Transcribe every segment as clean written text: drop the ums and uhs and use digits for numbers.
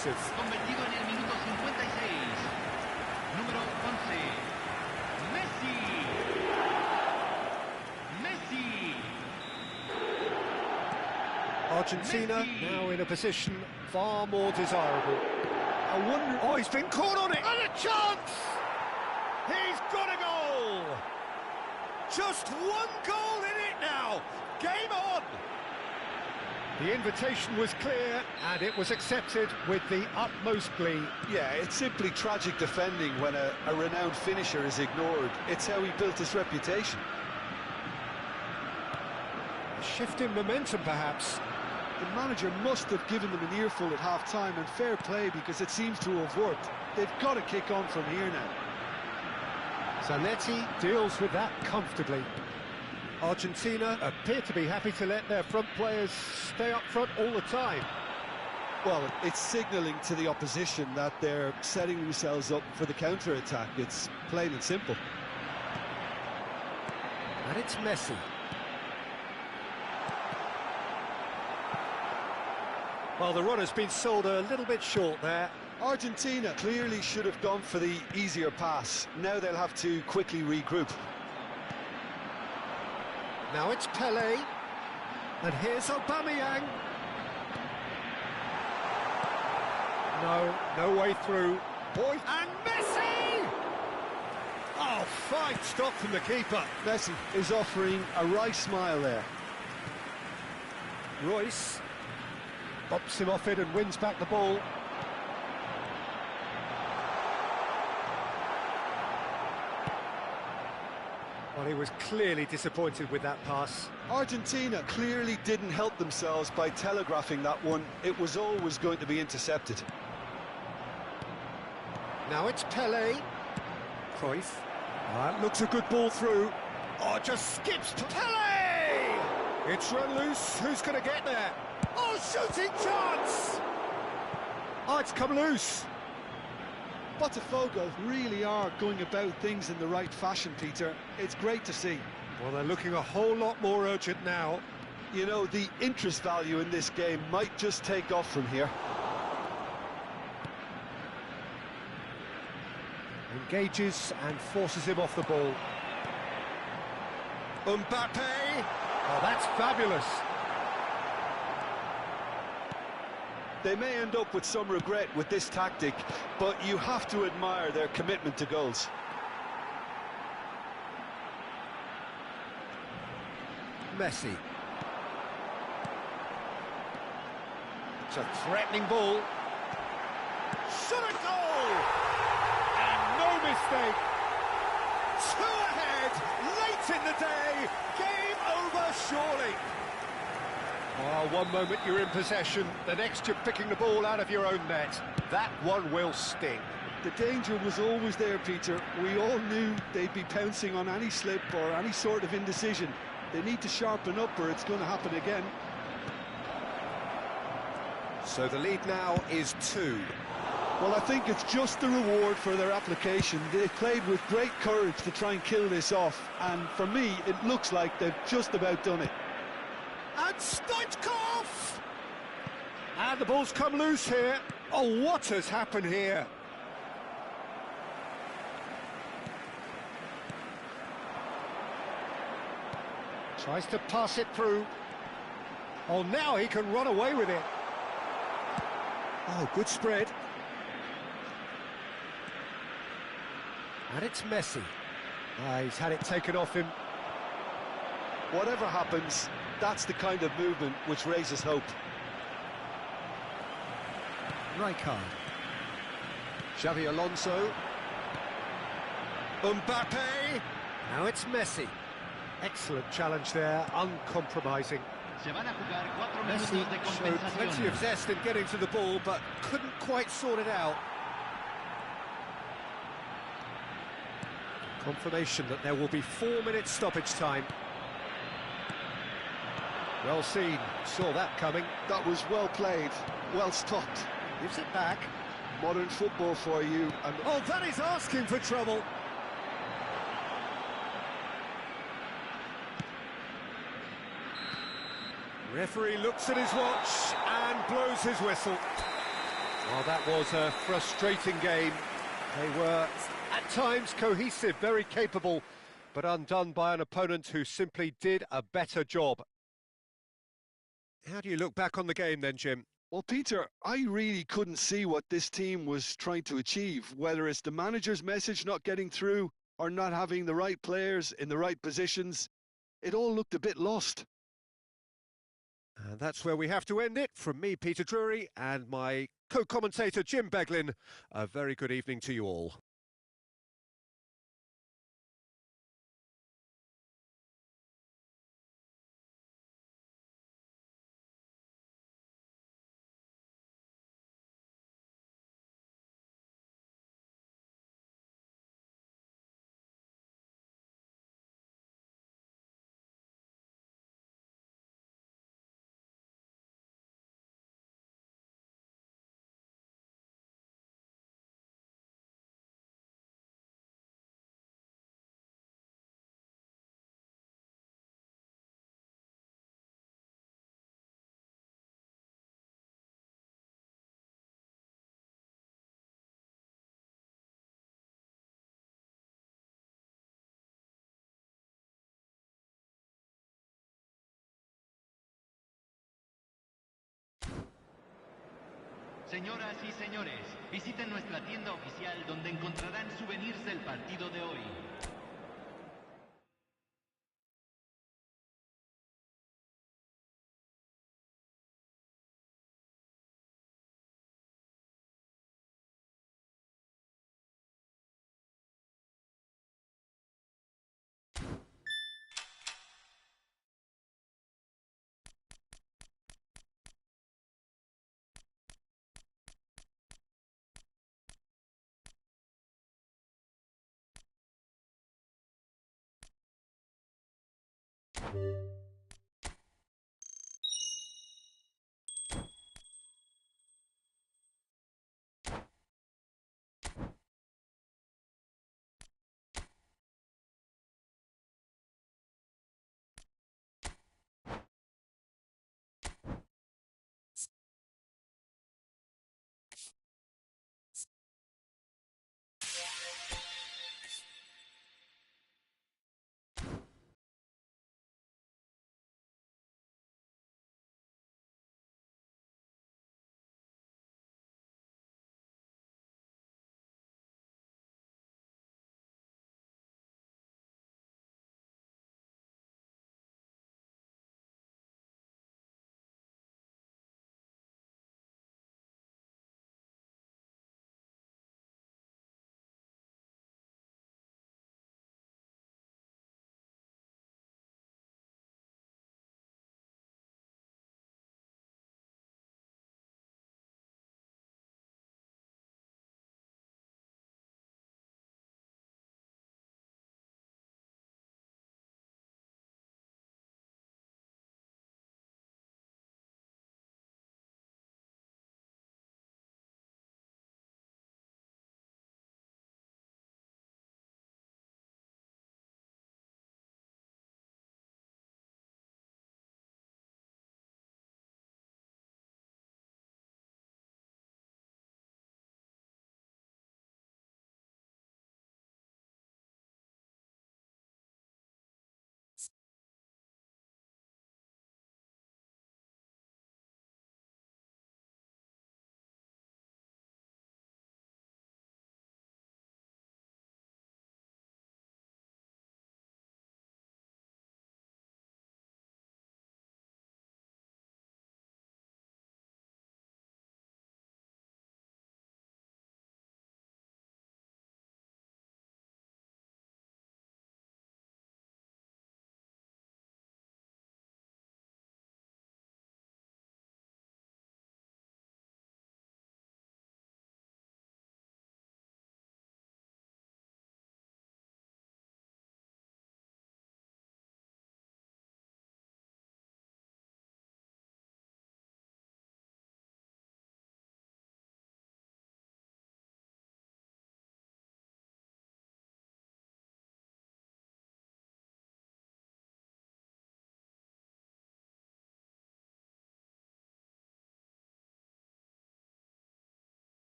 decisive. Convertido en el minuto 56. Número 11. Messi. Messi. Argentina now in a position far more desirable. I wonder... Oh, he's been caught on it! And a chance! He's got a goal! Just one goal in it now! Game on! The invitation was clear, and it was accepted with the utmost glee. Yeah, it's simply tragic defending when a renowned finisher is ignored. It's how he built his reputation. A shift in momentum, perhaps. The manager must have given them an earful at half-time, and fair play, because it seems to have worked. They've got to kick on from here now. Zanetti deals with that comfortably. Argentina appear to be happy to let their front players stay up front all the time. Well, it's signalling to the opposition that they're setting themselves up for the counter-attack. It's plain and simple. And it's Messi. Well, the run has been sold a little bit short there. Argentina clearly should have gone for the easier pass. Now they'll have to quickly regroup. Now it's Pelé. And here's Aubameyang. No way through. Boy, and Messi! Oh, fine stop from the keeper. Messi is offering a wry smile there. Royce bops him off it and wins back the ball. Well, he was clearly disappointed with that pass. Argentina clearly didn't help themselves by telegraphing that one. It was always going to be intercepted. Now it's Pelé. CRUYFF. That looks a good ball through. Oh, just skips Pelé! It's run loose. Who's going to get there? Oh, shooting chance! Oh, it's come loose. BOTAFOGO really are going about things in the right fashion, Peter. It's great to see. Well, they're looking a whole lot more urgent now. You know, the interest value in this game might just take off from here. Engages and forces him off the ball. Mbappe! Oh, that's fabulous. They may end up with some regret with this tactic, but you have to admire their commitment to goals. Messi. It's a threatening ball. Shot a goal! And no mistake. 2 ahead, late in the day. Game over, surely. Oh, one moment you're in possession, the next you're picking the ball out of your own net. That one will sting. The danger was always there, Peter. We all knew they'd be pouncing on any slip or any sort of indecision. They need to sharpen up or it's going to happen again. So the lead now is 2. Well, I think it's just the reward for their application. They played with great courage to try and kill this off, and for me, it looks like they've just about done it. And Stoichkov! And the ball's come loose here. Oh, what has happened here? Tries to pass it through. Oh, now he can run away with it. Oh, good spread. And it's Messi. He's had it taken off him. Whatever happens, that's the kind of movement which raises hope. Rijkaard. Xavi Alonso. Mbappe. Now it's Messi. Excellent challenge there, uncompromising. Se van a jugar 4 Messi minutos de showed plenty compensación. of zest in getting to the ball, but couldn't quite sort it out. Confirmation that there will be 4 minutes stoppage time. Well seen, saw that coming. That was well played, well stopped. Gives it back. Modern football for you. And Oh, that is asking for trouble. Referee looks at his watch and blows his whistle. Well, that was a frustrating game. They were, at times, cohesive, very capable, but undone by an opponent who simply did a better job. How do you look back on the game then, Jim? Well, Peter, I really couldn't see what this team was trying to achieve, whether it's the manager's message not getting through or not having the right players in the right positions. It all looked a bit lost. And that's where we have to end it. From me, Peter Drury, and my co-commentator, Jim Beglin, a very good evening to you all. Señoras y señores, visiten nuestra tienda oficial donde encontrarán souvenirs del partido de hoy.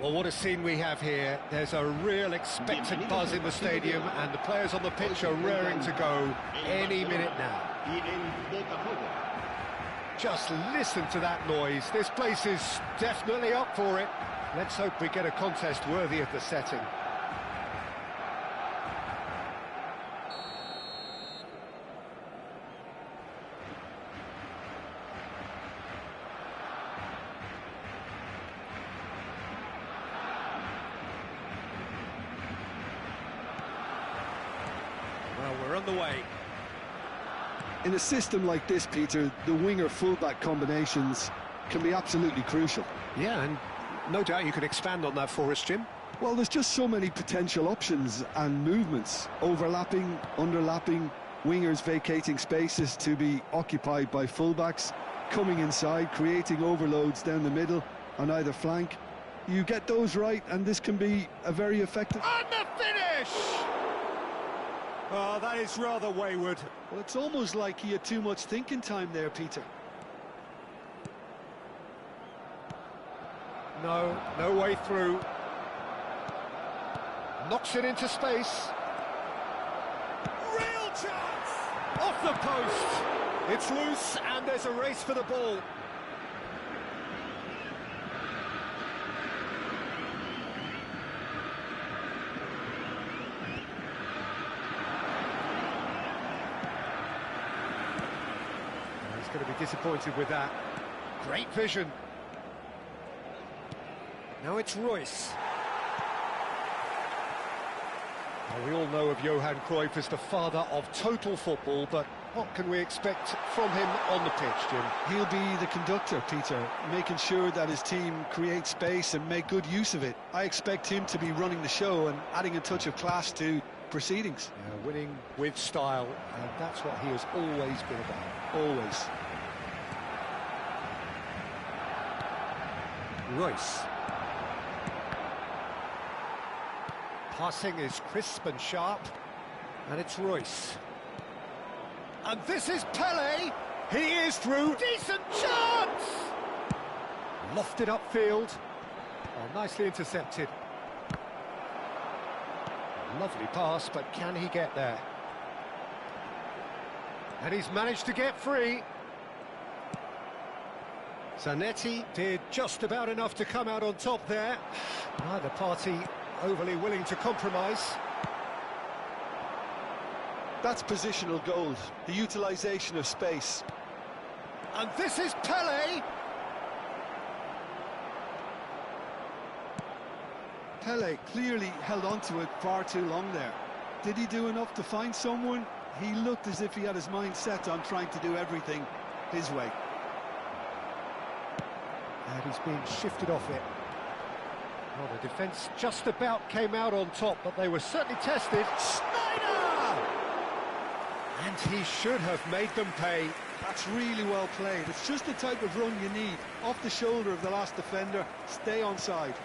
Well, what a scene we have here. There's a real expectant buzz in the stadium, and the players on the pitch are raring to go any minute now. Just listen to that noise. This place is definitely up for it. Let's hope we get a contest worthy of the setting. Well, we're on the way. In a system like this, Peter, the winger-fullback combinations can be absolutely crucial. Yeah, and no doubt you could expand on that for us, Jim. Well, there's just so many potential options and movements. Overlapping, underlapping, wingers vacating spaces to be occupied by fullbacks, coming inside, creating overloads down the middle on either flank. You get those right, and this can be a very effective... And the finish! Oh, that is rather wayward. Well, it's almost like he had too much thinking time there, Peter. No way through. Knocks it into space. Real chance! Off the post! It's loose, and there's a race for the ball. He's going to be disappointed with that. Great vision. Now it's Royce. Well, we all know of Johan Cruyff as the father of total football, but what can we expect from him on the pitch, Jim? He'll be the conductor, Peter, making sure that his team creates space and make good use of it. I expect him to be running the show and adding a touch of class to proceedings. Yeah, winning with style, and that's what he has always been about. Always. Royce. Passing is crisp and sharp, and it's Royce. And this is Pelé. He is through. Decent chance! Lofted upfield. Oh, nicely intercepted. Lovely pass, but can he get there? And he's managed to get free. Zanetti did just about enough to come out on top there. Neither party overly willing to compromise. That's positional gold, the utilisation of space. And this is Pelé! Pelé clearly held on to it far too long there. Did he do enough to find someone? He looked as if he had his mind set on trying to do everything his way. And he's being shifted off it. Well, the defence just about came out on top, but they were certainly tested. Schneider! And he should have made them pay. That's really well played. It's just the type of run you need. Off the shoulder of the last defender, stay onside.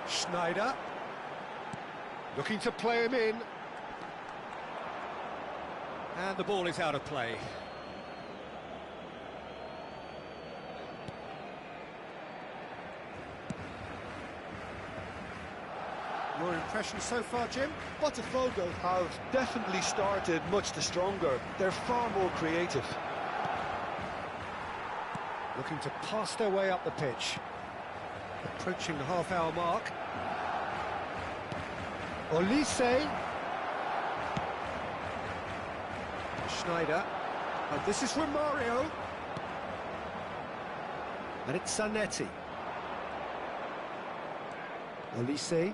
Schneider. Looking to play him in. And the ball is out of play. Your impression so far, Jim? BOTAFOGO have definitely started much the stronger. They're far more creative. Looking to pass their way up the pitch. Approaching the half-hour mark. Olise. Schneider. And this is Romario. And it's Zanetti. Olise.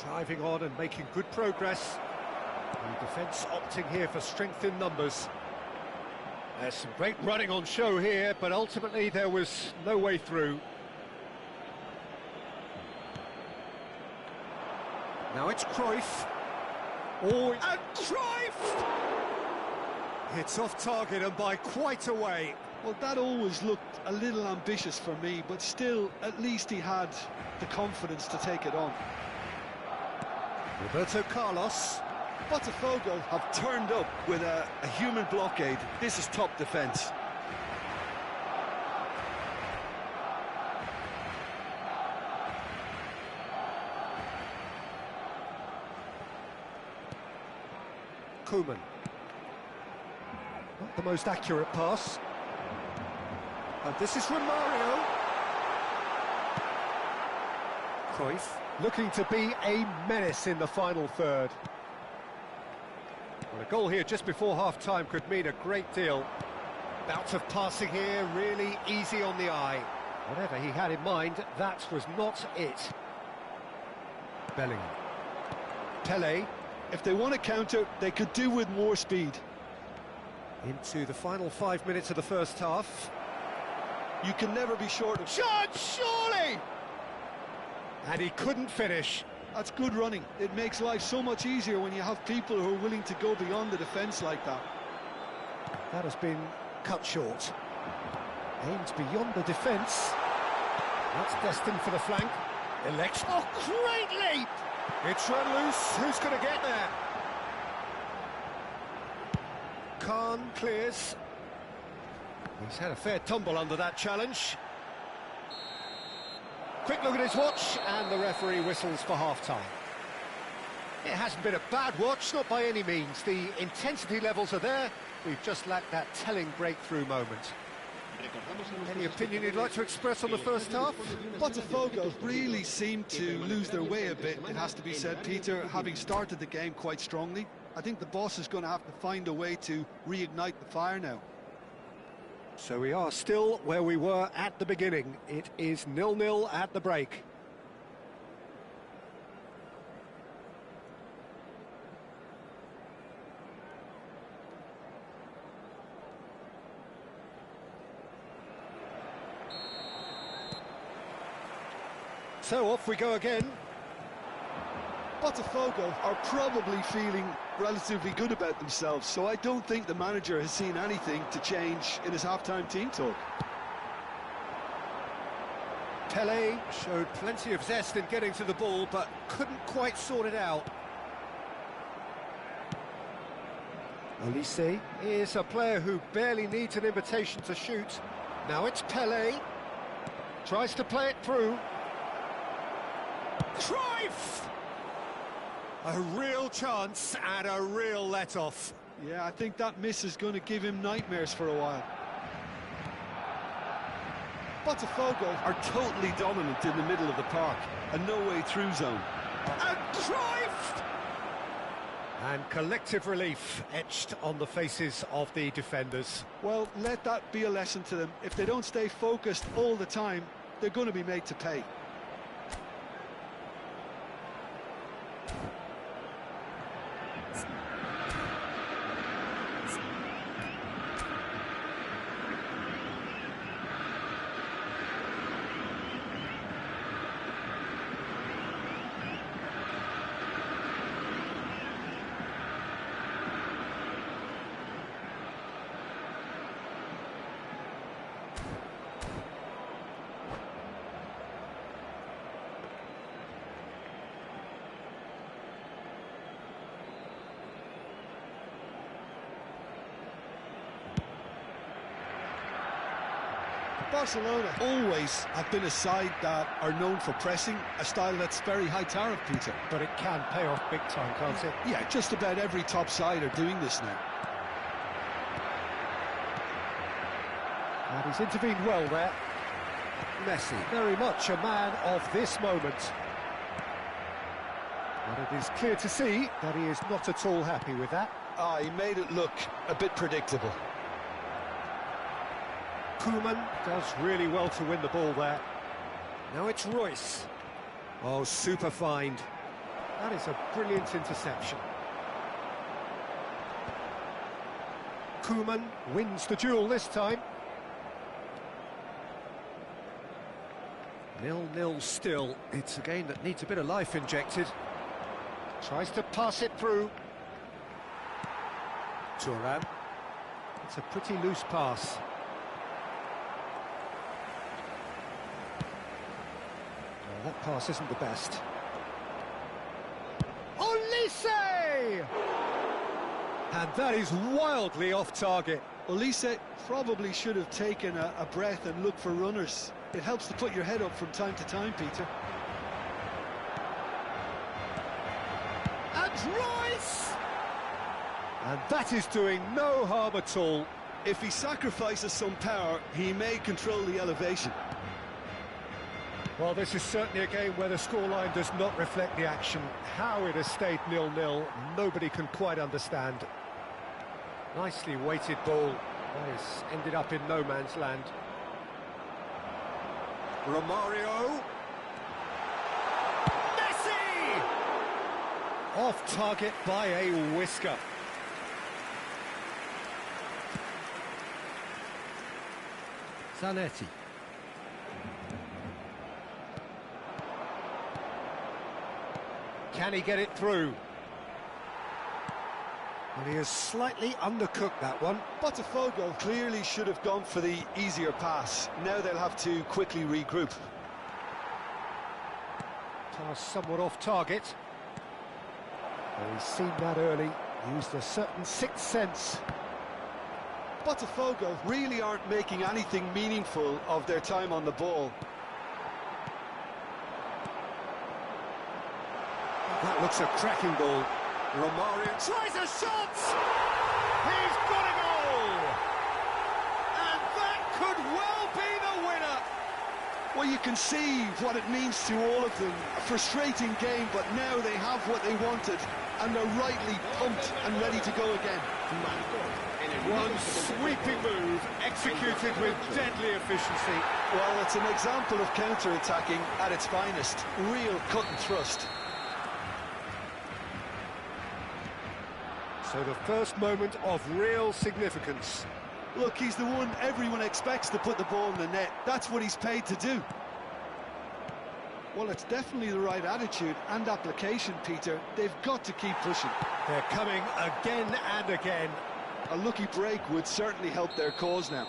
Driving on and making good progress. The defence opting here for strength in numbers. There's some great running on show here, but ultimately there was no way through. Now it's Cruyff. Oh, and Cruyff! It's off target and by quite a way. Well, that always looked a little ambitious for me, but still, at least he had the confidence to take it on. Roberto Carlos. BOTAFOGO have turned up with a human blockade. This is top defence. Koeman. Not the most accurate pass. And this is from Mario. Cruyff looking to be a menace in the final third. Well, a goal here just before half-time could mean a great deal. Bout of passing here, really easy on the eye. Whatever he had in mind, that was not it. Bellingham. Pelé. If they want to counter, they could do with more speed. Into the final 5 minutes of the first half. You can never be short of... Shot, surely! And he couldn't finish. That's good running. It makes life so much easier when you have people who are willing to go beyond the defence like that. That has been cut short. Aimed beyond the defence. That's destined for the flank. Elects. Oh, great leap! It's run loose. Who's going to get there? Khan clears. He's had a fair tumble under that challenge. Quick look at his watch, and the referee whistles for half-time. It hasn't been a bad watch, not by any means. The intensity levels are there. We've just lacked that telling breakthrough moment. Any opinion you'd like to express on the first half? BOTAFOGO really seemed to lose their way a bit, it has to be said, Peter, having started the game quite strongly. I think the boss is going to have to find a way to reignite the fire now. So we are still where we were at the beginning. It is 0-0 at the break. So off we go again. BOTAFOGO are probably feeling relatively good about themselves, so I don't think the manager has seen anything to change in his half-time team talk. Pelé showed plenty of zest in getting to the ball, but couldn't quite sort it out. Olise is a player who barely needs an invitation to shoot. Now it's Pelé. Tries to play it through. Cruyff! A real chance and a real let-off. Yeah, I think that miss is going to give him nightmares for a while. BOTAFOGO are totally dominant in the middle of the park, a no-way through zone. And Cruyff! And collective relief etched on the faces of the defenders. Well, let that be a lesson to them. If they don't stay focused all the time, they're going to be made to pay. Barcelona always have been a side that are known for pressing, a style that's very high tariff, Peter. But it can pay off big time, can't it? Yeah, just about every top side are doing this now. And he's intervened well there. Messi, very much a man of this moment. But it is clear to see that he is not at all happy with that. He made it look a bit predictable. Koeman does really well to win the ball there. Now it's Royce. Oh, super find. That is a brilliant interception. Koeman wins the duel this time. 0-0 still. It's a game that needs a bit of life injected. Tries to pass it through. Thuram. It's a pretty loose pass. That pass isn't the best. Olise! And that is wildly off target. Olise probably should have taken a breath and looked for runners. It helps to put your head up from time to time, Peter. And Royce! And that is doing no harm at all. If he sacrifices some power, he may control the elevation. Well, this is certainly a game where the scoreline does not reflect the action. How it has stayed 0-0, nobody can quite understand. Nicely weighted ball. Nice. Ended up in no man's land. Romario. Messi! Off target by a whisker. Zanetti. Can he get it through? Well, he has slightly undercooked that one. BOTAFOGO clearly should have gone for the easier pass. Now they'll have to quickly regroup. Pass somewhat off target. Well, he's seen that early, used a certain sixth sense. BOTAFOGO really aren't making anything meaningful of their time on the ball. That looks a cracking ball. Romario tries a shot! He's got a goal! And that could well be the winner! Well, you can see what it means to all of them. A frustrating game, but now they have what they wanted, and they're rightly pumped and ready to go again. One sweeping move, executed with deadly efficiency. Well, it's an example of counter-attacking at its finest. Real cut and thrust. So the first moment of real significance. Look, he's the one everyone expects to put the ball in the net. That's what he's paid to do. Well, it's definitely the right attitude and application, Peter. They've got to keep pushing. They're coming again and again. A lucky break would certainly help their cause now.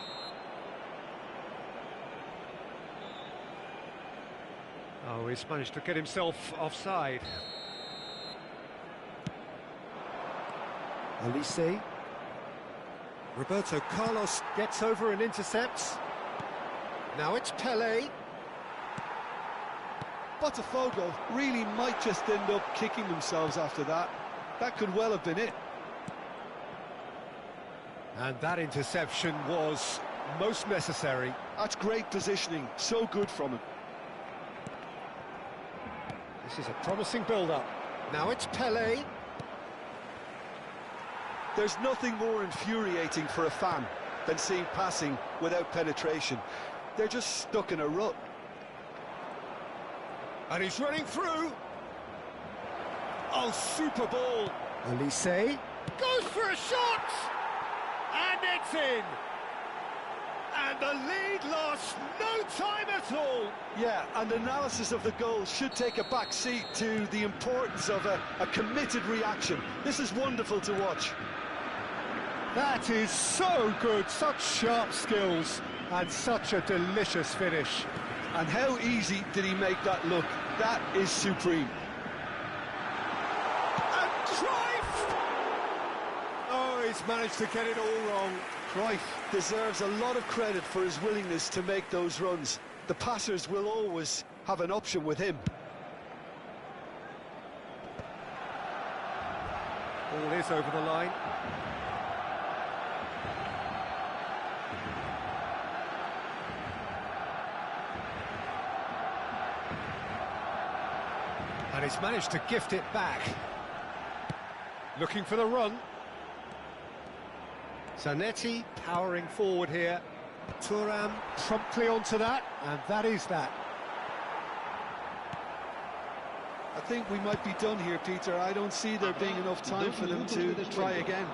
Oh, he's managed to get himself offside. Elise. Roberto Carlos gets over and intercepts. Now it's Pelé. BOTAFOGO really might just end up kicking themselves after that. That could well have been it. And that interception was most necessary. That's great positioning, so good from him. This is a promising build-up. Now it's Pelé. There's nothing more infuriating for a fan than seeing passing without penetration. They're just stuck in a rut. And he's running through. Oh, super ball. Elise goes for a shot. And it's in. And the lead lost no time at all. Yeah, and analysis of the goal should take a back seat to the importance of a committed reaction. This is wonderful to watch. That is so good, such sharp skills, and such a delicious finish. And how easy did he make that look? That is supreme. And Cruyff! Oh, he's managed to get it all wrong. Cruyff deserves a lot of credit for his willingness to make those runs. The passers will always have an option with him. Ball is over the line. And he's managed to gift it back. Looking for the run. Zanetti powering forward here. Thuram promptly onto that, and that is that. I think we might be done here, Peter. I don't see there being enough time for them to try again.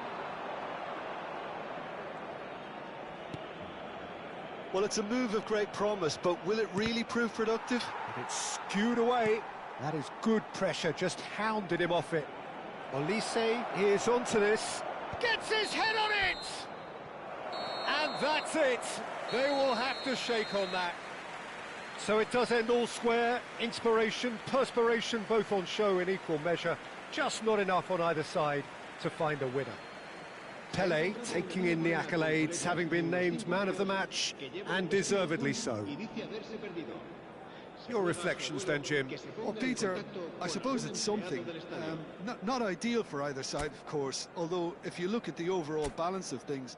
Well, it's a move of great promise, but will it really prove productive? It's skewed away. That is good pressure, just hounded him off it. Elise is onto this. Gets his head on it! And that's it. They will have to shake on that. So it does end all square. Inspiration, perspiration, both on show in equal measure. Just not enough on either side to find a winner. Pelé taking in the accolades, having been named man of the match, and deservedly so. Your reflections then, Jim? Well, Peter, I suppose it's something. Not ideal for either side, of course, although if you look at the overall balance of things...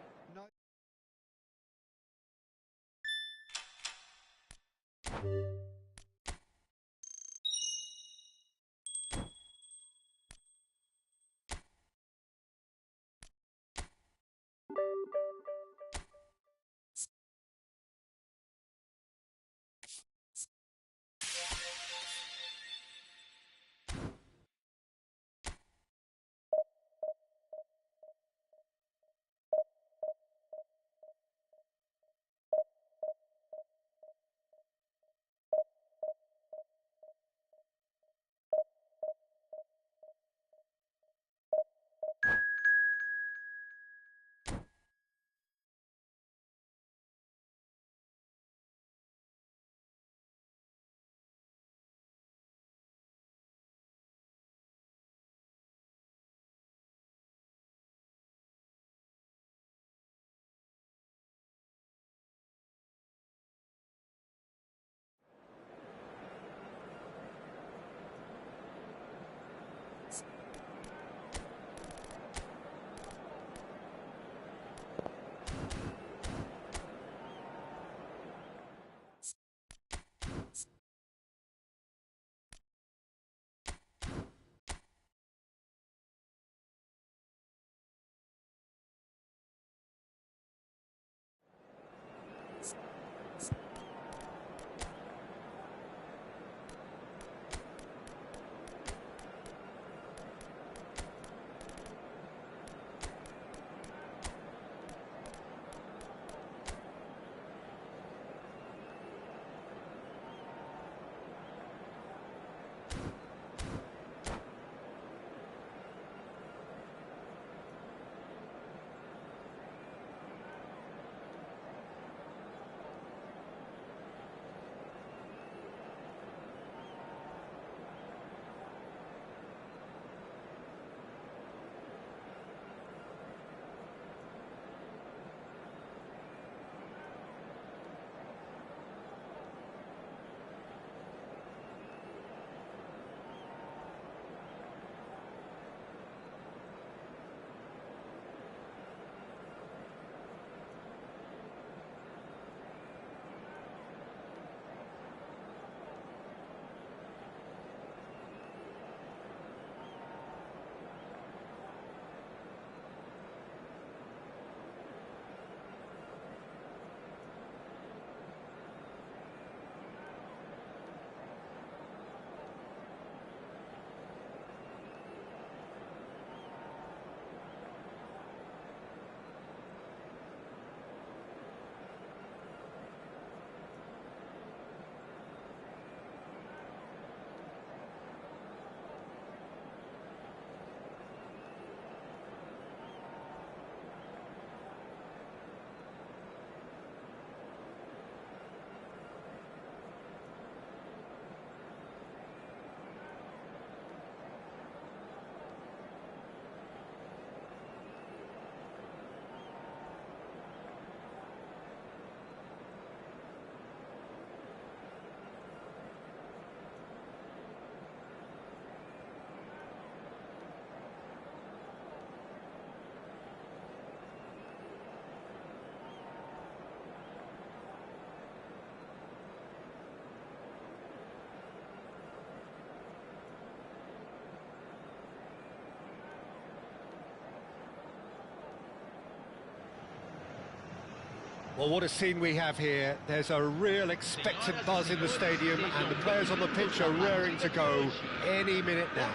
Well, what a scene we have here. There's a real expectant buzz in the stadium and the players on the pitch are raring to go any minute now.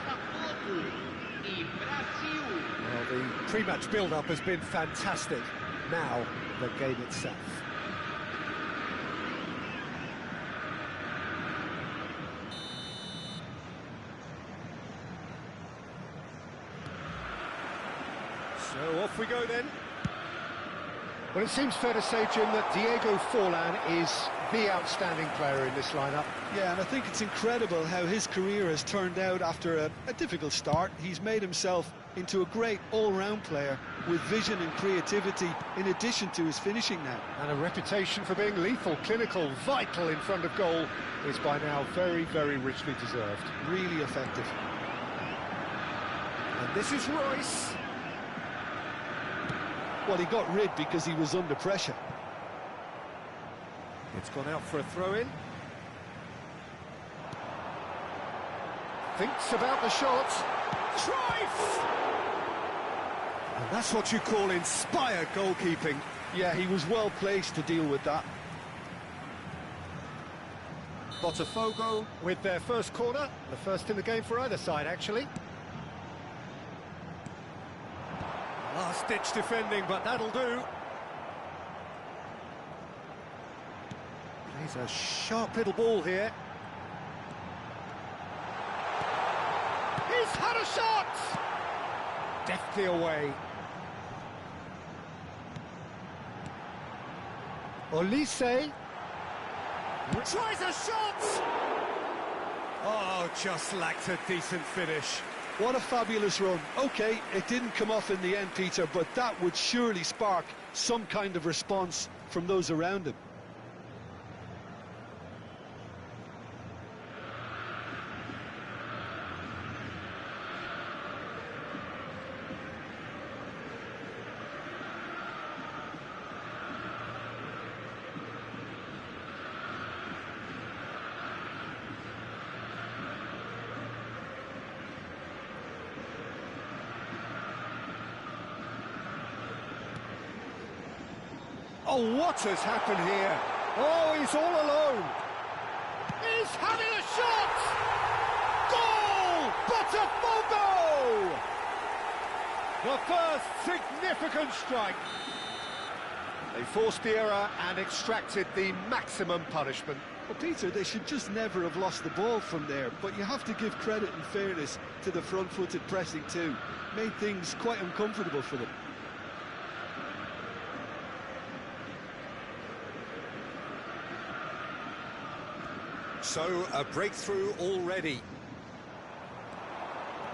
Well, the pre-match build-up has been fantastic. Now, the game itself. So off we go then. Well, it seems fair to say, Jim, that Diego Forlan is the outstanding player in this lineup. Yeah, and I think it's incredible how his career has turned out after a difficult start. He's made himself into a great all-round player with vision and creativity in addition to his finishing now. And a reputation for being lethal, clinical, vital in front of goal is by now very, very richly deserved. Really effective. And this is Royce. Well, he got rid because he was under pressure. It's gone out for a throw-in. Thinks about the shot. Cruyff! And that's what you call inspired goalkeeping. Yeah, he was well placed to deal with that. BOTAFOGO with their first corner, the first in the game for either side, actually. Last-ditch defending, but that'll do. Plays a sharp little ball here. He's had a shot! Deftly away. Olise. Tries a shot! Oh, just lacked a decent finish. What a fabulous run. OK, it didn't come off in the end, Peter, but that would surely spark some kind of response from those around him. Oh, what has happened here? Oh, he's all alone. He's having a shot! Goal! BOTAFOGO! The first significant strike. They forced the error and extracted the maximum punishment. Well, Peter, they should just never have lost the ball from there, but you have to give credit and fairness to the front-footed pressing too. Made things quite uncomfortable for them. So, a breakthrough already.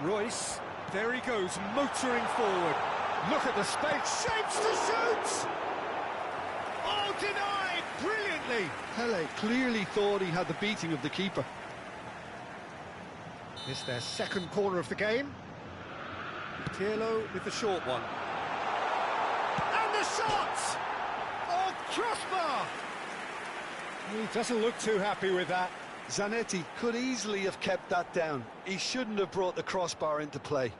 Royce, there he goes, motoring forward. Look at the space, shapes to shoot! Oh, denied, brilliantly! Pelé clearly thought he had the beating of the keeper. It's their second corner of the game. Pirlo with the short one. And the shot! Oh, crossbar! He doesn't look too happy with that. Zanetti could easily have kept that down. He shouldn't have brought the crossbar into play.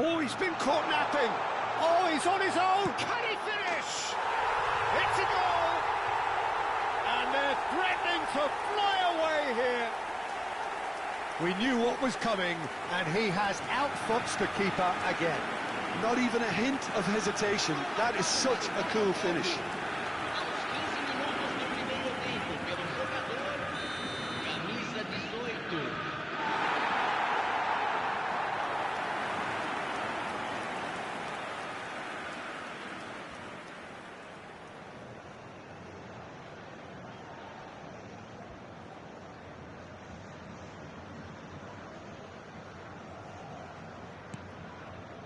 Oh, he's been caught napping. Oh, he's on his own. Can he finish? It's a goal. And they're threatening to fly away here. We knew what was coming, and he has outfoxed the keeper again. Not even a hint of hesitation. That is such a cool finish.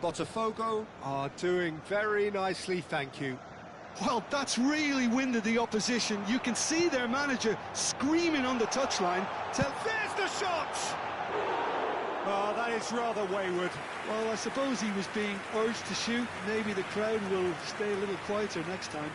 BOTAFOGO are doing very nicely, thank you. Well, that's really winded the opposition. You can see their manager screaming on the touchline. There's the shot! Oh, that is rather wayward. Well, I suppose he was being urged to shoot. Maybe the crowd will stay a little quieter next time.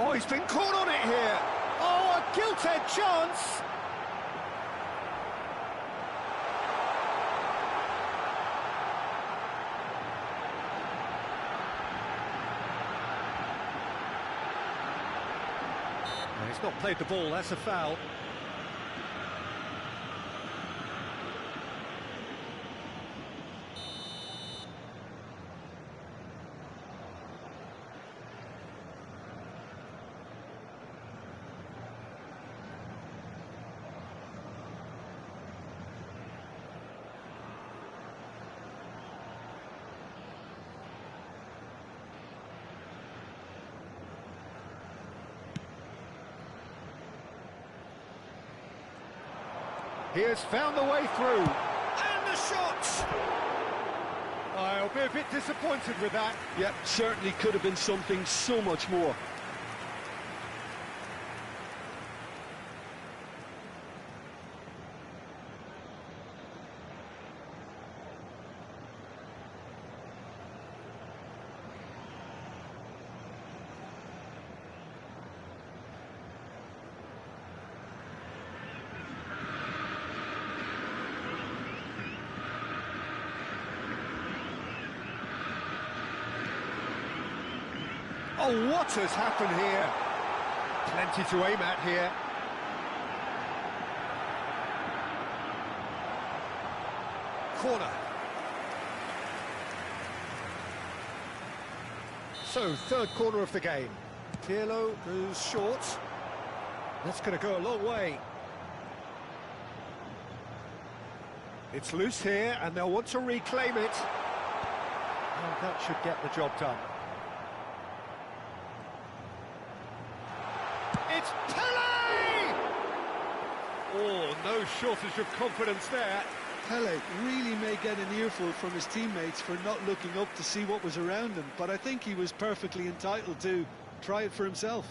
Oh, he's been caught on it here. Oh, a gilt-edged chance. Well, he's not played the ball, that's a foul. He has found the way through. And the shot! I'll be a bit disappointed with that. Yep, certainly could have been something so much more. Oh, what has happened here? Plenty to aim at here. Corner. So, third corner of the game. Pirlo goes short. That's going to go a long way. It's loose here, and they'll want to reclaim it. Oh, that should get the job done. It's Pelé! Oh, no shortage of confidence there. Pelé really may get an earful from his teammates for not looking up to see what was around him, but I think he was perfectly entitled to try it for himself.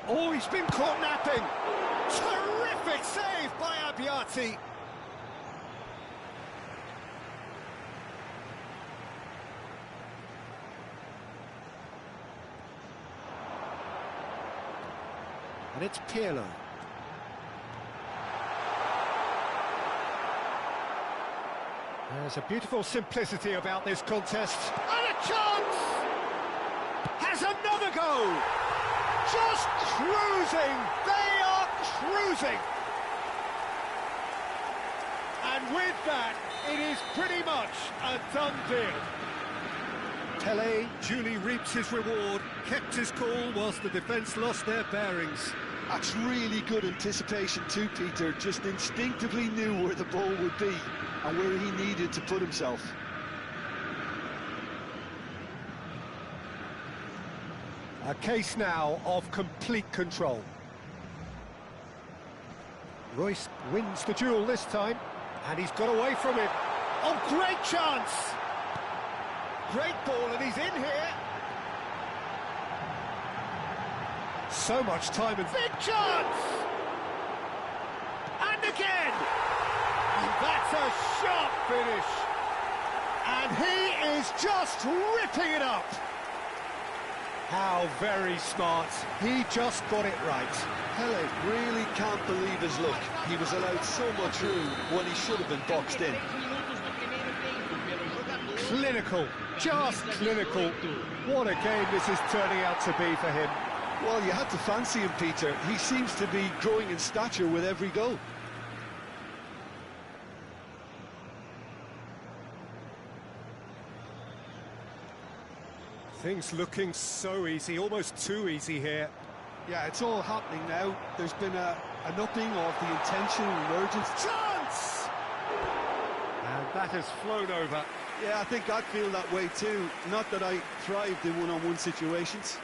Oh, he's been caught napping. Terrific save by Abbiati. And it's Pirlo. There's a beautiful simplicity about this contest. And a chance! Has another go! Just cruising! They are cruising! And with that, it is pretty much a done deal. Pelé duly reaps his reward, kept his cool whilst the defence lost their bearings. That's really good anticipation too, Peter. Just instinctively knew where the ball would be and where he needed to put himself. A case now of complete control. Royce wins the duel this time, and he's got away from it. Oh, great chance! Great ball, and he's in here. So much time and big chance! And again! That's a sharp finish. And he is just ripping it up. How very smart. He just got it right. Pelé really can't believe his luck. He was allowed so much room when he should have been boxed in. Clinical, just clinical. What a game this is turning out to be for him. Well, you had to fancy him, Peter. He seems to be growing in stature with every goal. Things looking so easy, almost too easy here. Yeah, it's all happening now. There's been an upping of the intention and urgency. Chance! And that has flown over. Yeah, I think I'd feel that way too. Not that I thrived in one-on-one situations.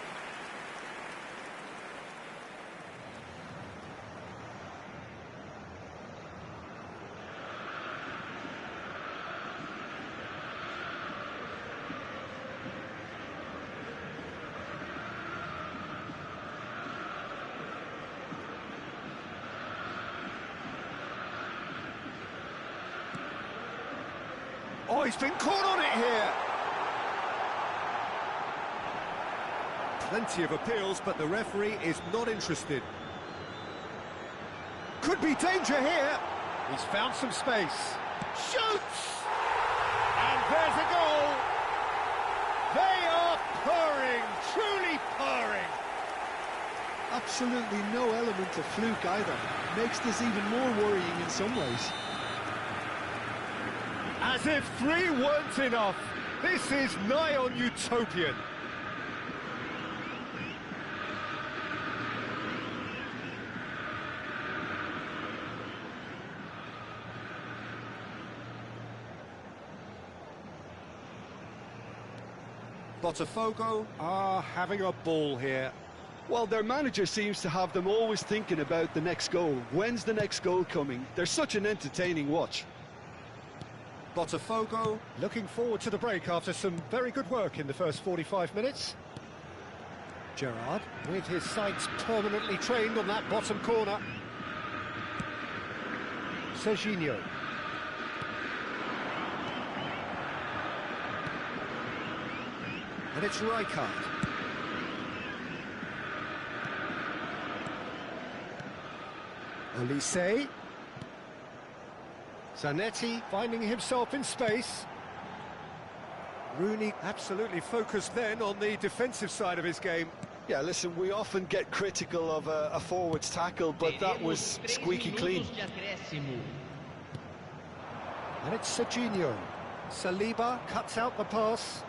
Oh, he's been caught on it here. Plenty of appeals, but the referee is not interested. Could be danger here. He's found some space. Shoots! And there's a goal. They are purring, truly purring. Absolutely no element of fluke either. Makes this even more worrying in some ways. As if 3 weren't enough. This is nigh on utopian. Botafogo are having a ball here. Well, their manager seems to have them always thinking about the next goal. When's the next goal coming? They're such an entertaining watch. Botafogo looking forward to the break after some very good work in the first 45 minutes. Gerrard with his sights permanently trained on that bottom corner. Serginho. And it's Rijkaard. Olise. Zanetti finding himself in space. Rooney absolutely focused then on the defensive side of his game. Yeah, listen, we often get critical of a forward's tackle, but that was squeaky clean. And it's Serginho. Saliba cuts out the pass.